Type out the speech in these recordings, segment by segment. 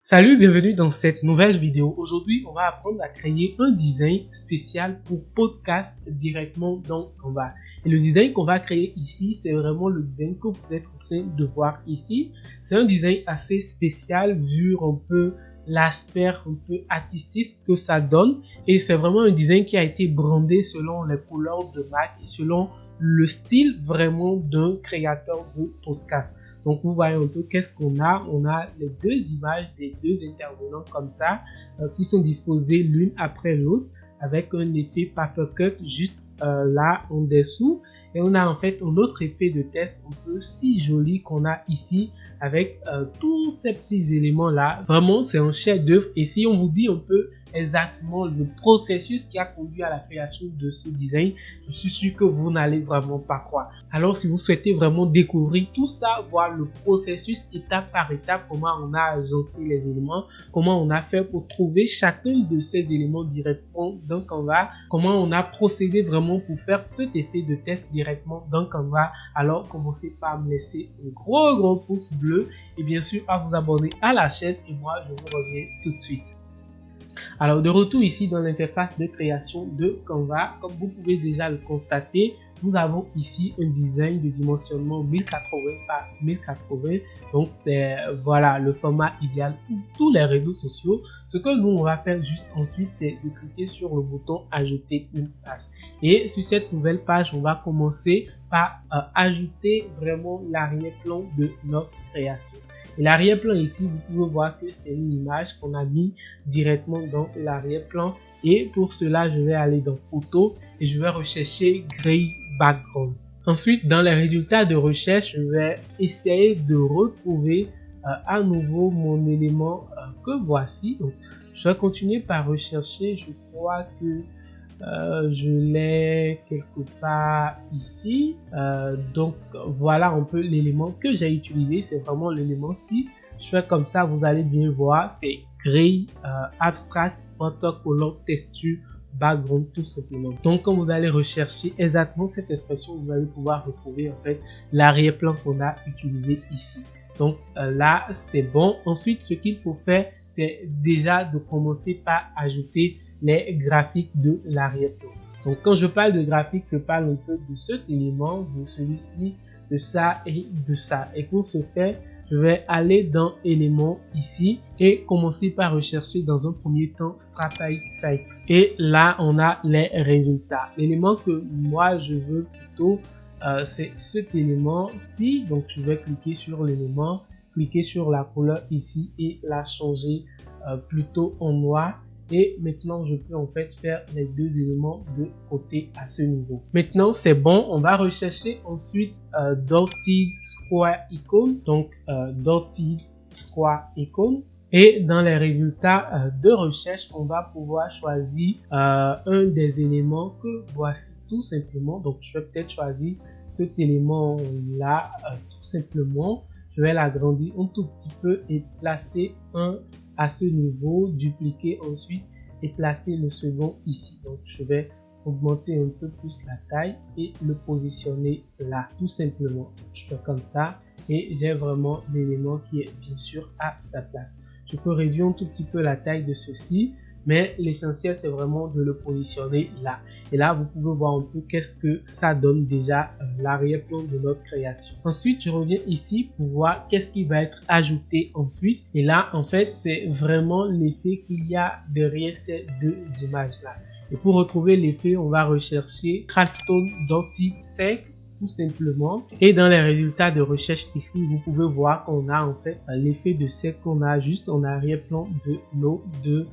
Salut, bienvenue dans cette nouvelle vidéo. Aujourd'hui, on va apprendre à créer un design spécial pour podcast directement dans Canva. Et le design qu'on va créer ici, c'est vraiment le design que vous êtes en train de voir ici. C'est un design assez spécial vu un peu l'aspect un peu artistique que ça donne. Et c'est vraiment un design qui a été brandé selon les couleurs de Mac et selon le style vraiment d'un créateur de podcast. Donc vous voyez un peu qu'est-ce qu'on a. On a les deux images des deux intervenants comme ça qui sont disposées l'une après l'autre avec un effet paper cut juste là en dessous. Et on a en fait un autre effet de test un peu si joli qu'on a ici avec tous ces petits éléments là. Vraiment c'est un chef d'œuvre. Et si on vous dit un peu exactement le processus qui a conduit à la création de ce design, je suis sûr que vous n'allez vraiment pas croire. Alors si vous souhaitez vraiment découvrir tout ça, voir le processus étape par étape, comment on a agencé les éléments, comment on a fait pour trouver chacun de ces éléments directement dans Canva, comment on a procédé vraiment pour faire cet effet de test directement dans Canva, alors commencez par me laisser un gros pouce bleu et bien sûr à vous abonner à la chaîne et moi je vous reviens tout de suite. Alors de retour ici dans l'interface de création de Canva, comme vous pouvez déjà le constater, nous avons ici un design de dimensionnement 1080 par 1080. Donc c'est voilà le format idéal pour tous les réseaux sociaux. Ce que nous on va faire juste ensuite, c'est de cliquer sur le bouton ajouter une page. Et sur cette nouvelle page, on va commencer par ajouter vraiment l'arrière-plan de notre création. Et l'arrière-plan ici, vous pouvez voir que c'est une image qu'on a mis directement dans l'arrière-plan. Et pour cela, je vais aller dans photo et je vais rechercher gray background. Ensuite, dans les résultats de recherche, je vais essayer de retrouver à nouveau mon élément que voici. Donc, je vais continuer par rechercher. Je crois que je l'ai quelque part ici. Donc voilà un peu l'élément que j'ai utilisé. C'est vraiment l'élément ci. Je fais comme ça, vous allez bien voir. C'est gray abstract watercolor texture background tout simplement. Donc quand vous allez rechercher exactement cette expression, vous allez pouvoir retrouver en fait l'arrière-plan qu'on a utilisé ici. Donc là c'est bon. Ensuite ce qu'il faut faire, c'est déjà de commencer par ajouter les graphiques de l'arrière-plan. Donc quand je parle de graphique, je parle un peu de cet élément, de celui-ci, de ça et de ça. Et pour ce faire, je vais aller dans éléments ici et commencer par rechercher dans un premier temps Stratified Cycle. Et là, on a les résultats. L'élément que moi je veux plutôt, c'est cet élément-ci. Donc je vais cliquer sur l'élément, cliquer sur la couleur ici et la changer plutôt en noir. Et maintenant, je peux en fait faire les deux éléments de côté à ce niveau. Maintenant, c'est bon. On va rechercher ensuite Dotted Square Icon. Donc, Dotted Square Icon. Et dans les résultats de recherche, on va pouvoir choisir un des éléments que voici tout simplement. Donc, je vais peut-être choisir cet élément-là tout simplement. Je vais l'agrandir un tout petit peu et placer un à ce niveau, dupliquer ensuite et placer le second ici. Donc je vais augmenter un peu plus la taille et le positionner là tout simplement. Je fais comme ça et j'ai vraiment l'élément qui est bien sûr à sa place. Je peux réduire un tout petit peu la taille de ceci, mais l'essentiel c'est vraiment de le positionner là. Et là vous pouvez voir un peu qu'est-ce que ça donne déjà l'arrière-plan de notre création. Ensuite je reviens ici pour voir qu'est-ce qui va être ajouté ensuite. Et là en fait c'est vraiment l'effet qu'il y a derrière ces deux images là. Et pour retrouver l'effet on va rechercher Crafton Dotted Sec tout simplement. Et dans les résultats de recherche ici, vous pouvez voir qu'on a en fait l'effet de sec qu'on a juste en arrière-plan de nos deux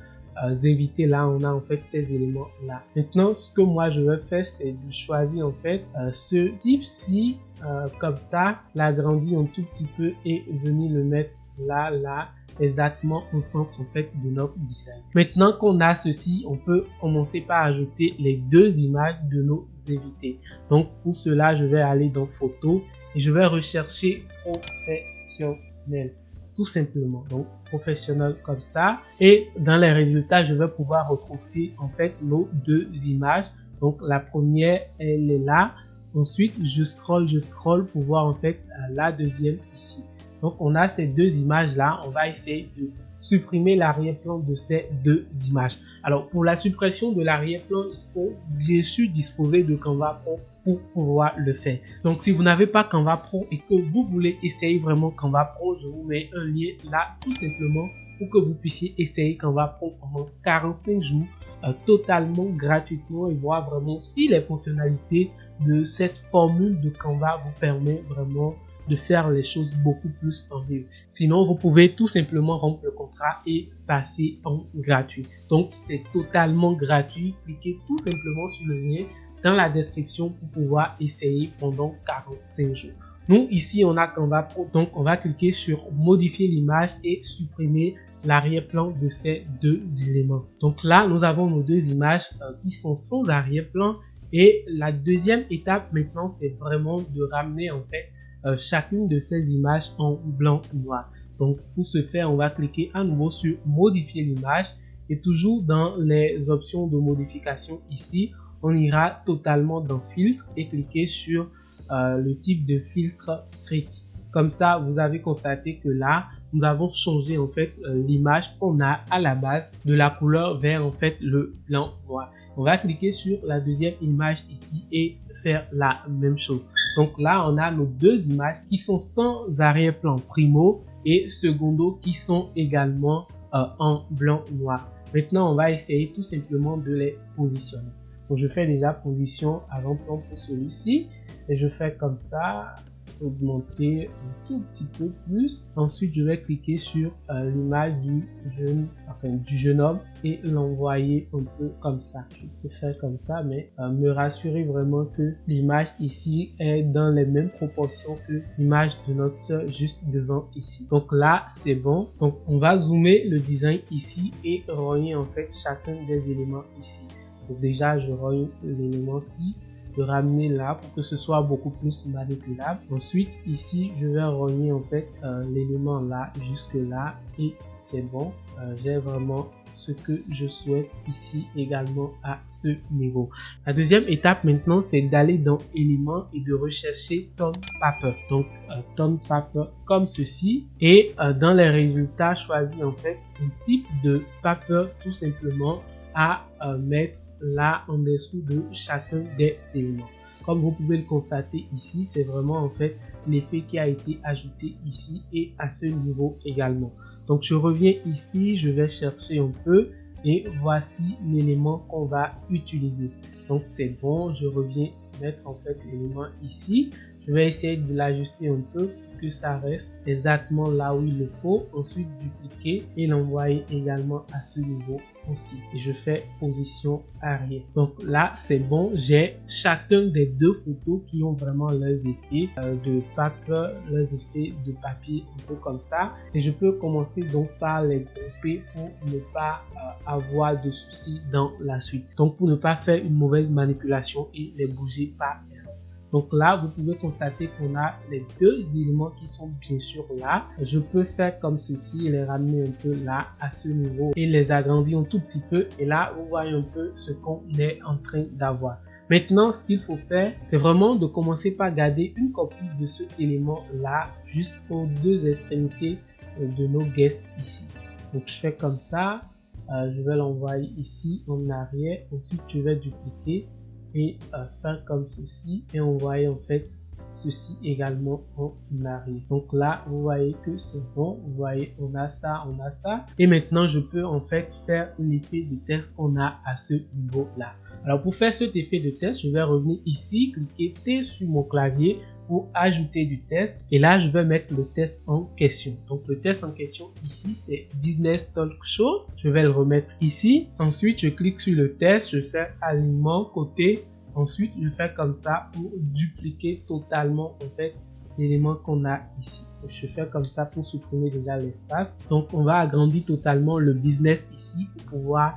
invités là. On a en fait ces éléments là. Maintenant ce que moi je vais faire, c'est de choisir en fait ce type ci comme ça, l'agrandir un tout petit peu et venir le mettre là exactement au centre en fait de notre design. Maintenant qu'on a ceci, on peut commencer par ajouter les deux images de nos invités. Donc pour cela, je vais aller dans photo et je vais rechercher professionnel tout simplement. Donc professionnel comme ça, et dans les résultats je vais pouvoir retrouver en fait nos deux images. Donc la première elle est là, ensuite je scroll pour voir en fait la deuxième ici. Donc on a ces deux images là, on va essayer de supprimer l'arrière-plan de ces deux images. Alors pour la suppression de l'arrière-plan, il faut bien sûr disposer de Canva Pro pour pouvoir le faire. Donc si vous n'avez pas Canva Pro et que vous voulez essayer vraiment Canva Pro, je vous mets un lien là tout simplement pour que vous puissiez essayer Canva Pro pendant 45 jours totalement gratuitement et voir vraiment si les fonctionnalités de cette formule de Canva vous permettent vraiment de faire les choses beaucoup plus en mieux. Sinon, vous pouvez tout simplement rompre le contrat et passer en gratuit. Donc, c'est totalement gratuit. Cliquez tout simplement sur le lien dans la description pour pouvoir essayer pendant 45 jours. Nous, ici, on a Canva Pro. Donc, on va cliquer sur modifier l'image et supprimer l'arrière-plan de ces deux éléments. Donc là, nous avons nos deux images qui sont sans arrière-plan. Et la deuxième étape maintenant, c'est vraiment de ramener en fait chacune de ces images en blanc-noir. Donc pour ce faire, on va cliquer à nouveau sur modifier l'image et toujours dans les options de modification ici, on ira totalement dans filtre et cliquer sur le type de filtre strict. Comme ça, vous avez constaté que là, nous avons changé en fait l'image qu'on a à la base de la couleur vers en fait le blanc noir. On va cliquer sur la deuxième image ici et faire la même chose. Donc là, on a nos deux images qui sont sans arrière-plan primo et secondo qui sont également en blanc noir. Maintenant, on va essayer tout simplement de les positionner. Donc je fais déjà position avant-plan pour celui-ci et je fais comme ça. Augmenter un tout petit peu plus. Ensuite, je vais cliquer sur l'image du jeune homme et l'envoyer un peu comme ça. Je peux faire comme ça, mais me rassurer vraiment que l'image ici est dans les mêmes proportions que l'image de notre soeur juste devant ici. Donc là, c'est bon. Donc on va zoomer le design ici et relier en fait chacun des éléments ici. Donc déjà, je relie l'élément-ci. De ramener là pour que ce soit beaucoup plus manipulable. Ensuite ici je vais relier en fait l'élément là jusque là et c'est bon. J'ai vraiment ce que je souhaite ici également à ce niveau. La deuxième étape maintenant, c'est d'aller dans éléments et de rechercher tone paper. Donc tone paper comme ceci et dans les résultats choisis en fait un type de paper tout simplement à mettre là en dessous de chacun des éléments. Comme vous pouvez le constater ici, c'est vraiment en fait l'effet qui a été ajouté ici et à ce niveau également. Donc je reviens ici, je vais chercher un peu et voici l'élément qu'on va utiliser. Donc c'est bon, je reviens mettre en fait l'élément ici. Je vais essayer de l'ajuster un peu pour que ça reste exactement là où il le faut. Ensuite dupliquer et l'envoyer également à ce niveau aussi. Et je fais position arrière. Donc là c'est bon, j'ai chacun des deux photos qui ont vraiment leurs effets de papier, leurs effets de papier un peu comme ça. Et je peux commencer donc par les grouper pour ne pas avoir de soucis dans la suite. Donc pour ne pas faire une mauvaise manipulation et les bouger par erreur. Donc là, vous pouvez constater qu'on a les deux éléments qui sont bien sûr là. Je peux faire comme ceci et les ramener un peu là à ce niveau et les agrandir un tout petit peu. Et là, vous voyez un peu ce qu'on est en train d'avoir. Maintenant, ce qu'il faut faire, c'est vraiment de commencer par garder une copie de cet élément là juste aux deux extrémités de nos guests ici. Donc je fais comme ça. Je vais l'envoyer ici en arrière. Ensuite, je vais dupliquer et faire comme ceci et envoyer en fait ceci également en arrière. Donc là vous voyez que c'est bon, vous voyez on a ça et maintenant je peux en fait faire l'effet de test qu'on a à ce niveau là. Alors pour faire cet effet de test, je vais revenir ici, cliquer T sur mon clavier pour ajouter du test et là je vais mettre le test en question. Donc le test en question ici c'est Business Talk Show, je vais le remettre ici. Ensuite je clique sur le test, je fais alignement côté, ensuite je fais comme ça pour dupliquer totalement en fait l'élément qu'on a ici. Donc, je fais comme ça pour supprimer déjà l'espace. Donc on va agrandir totalement le business ici pour pouvoir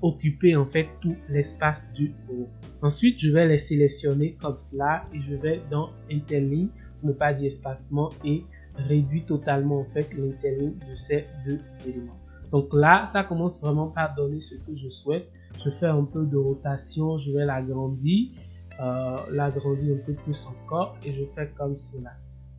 occuper en fait tout l'espace du groupe. Ensuite je vais les sélectionner comme cela et je vais dans interligne pour ne pas dire espacement et réduire totalement en fait l'interligne de ces deux éléments. Donc là ça commence vraiment par donner ce que je souhaite. Je fais un peu de rotation, je vais l'agrandir un peu plus encore et je fais comme cela.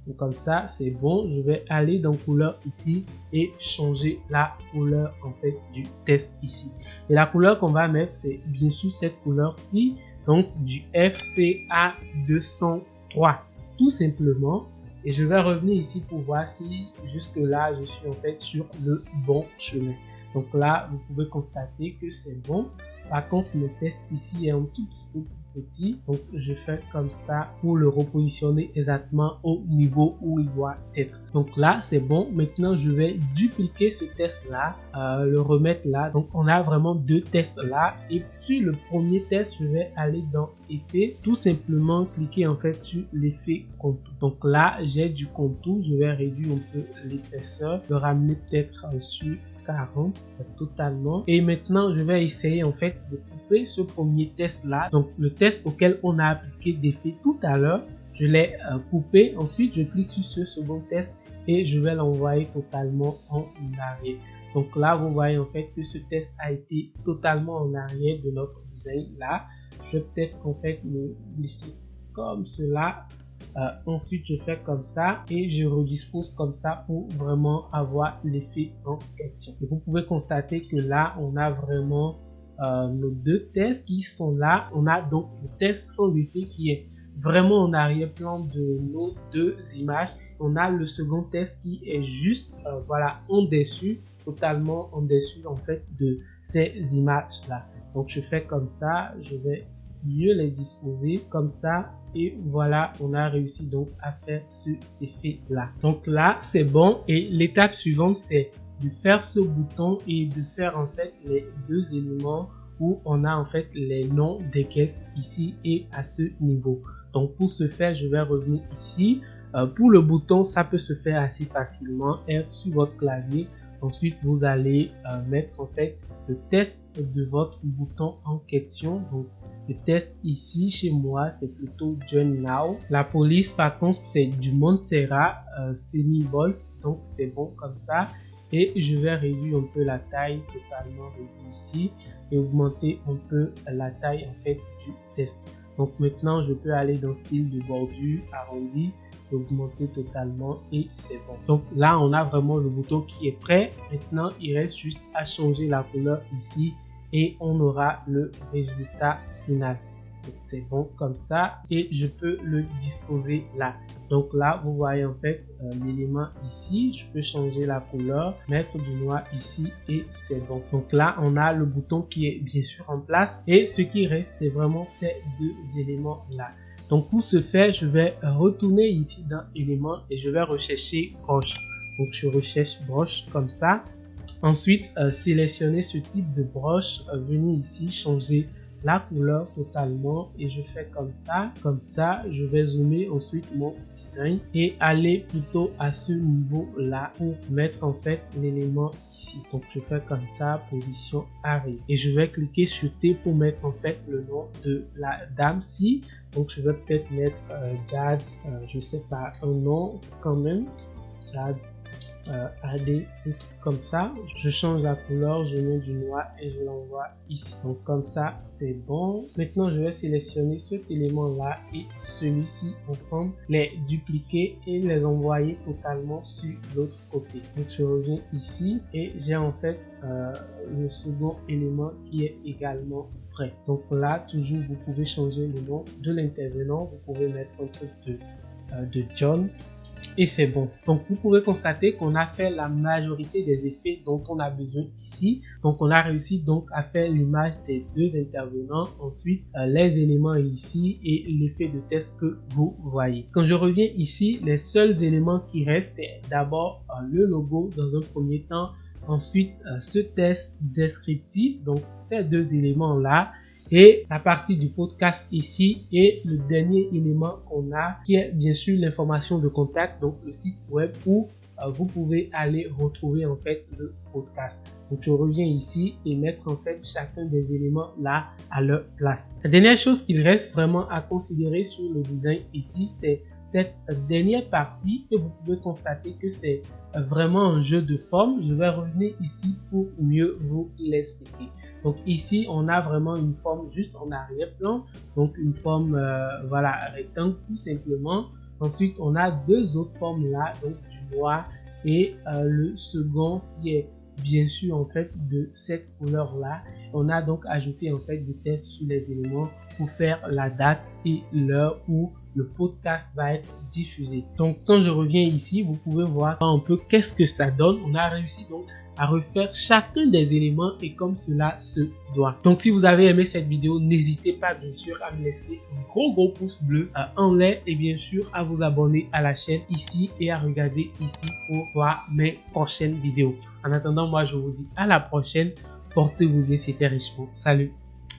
Donc comme ça, c'est bon. Je vais aller dans couleur ici et changer la couleur en fait du test ici. Et la couleur qu'on va mettre, c'est bien sûr cette couleur-ci, donc du FCA 203, tout simplement. Et je vais revenir ici pour voir si jusque là, je suis en fait sur le bon chemin. Donc là, vous pouvez constater que c'est bon. Par contre, le test ici est un tout petit peu plus petit. Donc, je fais comme ça pour le repositionner exactement au niveau où il doit être. Donc là, c'est bon. Maintenant, je vais dupliquer ce test-là, le remettre là. Donc, on a vraiment deux tests là. Et sur le premier test, je vais aller dans Effet. Tout simplement, cliquer en fait sur l'effet contour. Donc là, j'ai du contour. Je vais réduire un peu l'épaisseur, le ramener peut-être sur 40 totalement. Et maintenant, je vais essayer en fait de couper ce premier test là. Donc le test auquel on a appliqué d'effet tout à l'heure, je l'ai coupé. Ensuite, je clique sur ce second test et je vais l'envoyer totalement en arrière. Donc là, vous voyez en fait que ce test a été totalement en arrière de notre design là. Je vais peut-être en fait le laisser comme cela. Ensuite, je fais comme ça et je redispose comme ça pour vraiment avoir l'effet en question. Et vous pouvez constater que là, on a vraiment nos deux tests qui sont là. On a donc le test sans effet qui est vraiment en arrière-plan de nos deux images. On a le second test qui est juste voilà, en dessus, totalement en dessus en fait de ces images là. Donc je fais comme ça, je vais mieux les disposer comme ça et voilà, on a réussi donc à faire cet effet là. Donc là c'est bon et l'étape suivante c'est de faire ce bouton et de faire en fait les deux éléments où on a en fait les noms des guests ici et à ce niveau. Donc pour ce faire, je vais revenir ici. Pour le bouton, ça peut se faire assez facilement. R sur votre clavier. Ensuite, vous allez mettre en fait le test de votre bouton en question. Donc le test ici chez moi, c'est plutôt Join Now. La police par contre, c'est du Montserrat semi-bolt. Donc c'est bon comme ça. Et je vais réduire un peu la taille, totalement réduire ici, et augmenter un peu la taille en fait du test. Donc maintenant je peux aller dans style de bordure arrondi, augmenter totalement et c'est bon. Donc là on a vraiment le bouton qui est prêt. Maintenant il reste juste à changer la couleur ici et on aura le résultat final. Donc c'est bon comme ça et je peux le disposer là. Donc là vous voyez en fait l'élément ici, je peux changer la couleur, mettre du noir ici et c'est bon. Donc là on a le bouton qui est bien sûr en place et ce qui reste c'est vraiment ces deux éléments là. Donc pour ce faire je vais retourner ici dans éléments et je vais rechercher broche. Donc je recherche broche comme ça. Ensuite sélectionner ce type de broche, venir ici changer la couleur totalement et je fais comme ça je vais zoomer ensuite mon design et aller plutôt à ce niveau là pour mettre en fait l'élément ici. Donc je fais comme ça, position arrière et je vais cliquer sur T pour mettre en fait le nom de la dame-ci. Donc je vais peut-être mettre Jade, je sais pas, un nom quand même, Jade AD, comme ça. Je change la couleur, je mets du noir et je l'envoie ici. Donc comme ça c'est bon. Maintenant je vais sélectionner cet élément là et celui-ci ensemble, les dupliquer et les envoyer totalement sur l'autre côté. Donc je reviens ici et j'ai en fait le second élément qui est également prêt. Donc là toujours vous pouvez changer le nom de l'intervenant, vous pouvez mettre un truc de John. Et c'est bon. Donc vous pouvez constater qu'on a fait la majorité des effets dont on a besoin ici. Donc on a réussi donc à faire l'image des deux intervenants. Ensuite les éléments ici et l'effet de test que vous voyez. Quand je reviens ici, les seuls éléments qui restent c'est d'abord le logo dans un premier temps. Ensuite ce test descriptif. Donc ces deux éléments là. Et la partie du podcast ici et le dernier élément qu'on a qui est bien sûr l'information de contact, donc le site web où vous pouvez aller retrouver en fait le podcast. Donc je reviens ici et mettre en fait chacun des éléments là à leur place. La dernière chose qu'il reste vraiment à considérer sur le design ici, c'est cette dernière partie et vous pouvez constater que c'est vraiment un jeu de forme. Je vais revenir ici pour mieux vous l'expliquer. Donc ici on a vraiment une forme juste en arrière-plan, donc une forme voilà rectangle tout simplement. Ensuite, on a deux autres formes là, donc du noir et le second qui est bien sûr en fait de cette couleur là. On a donc ajouté en fait des tests sur les éléments pour faire la date et l'heure où le podcast va être diffusé. Donc quand je reviens ici, vous pouvez voir un peu qu'est-ce que ça donne. On a réussi donc à refaire chacun des éléments et comme cela se doit. Donc si vous avez aimé cette vidéo, n'hésitez pas bien sûr à me laisser un gros pouce bleu en l'air et bien sûr à vous abonner à la chaîne ici et à regarder ici pour voir mes prochaines vidéos. En attendant, moi je vous dis à la prochaine. Portez-vous bien, c'était Richemont. Salut!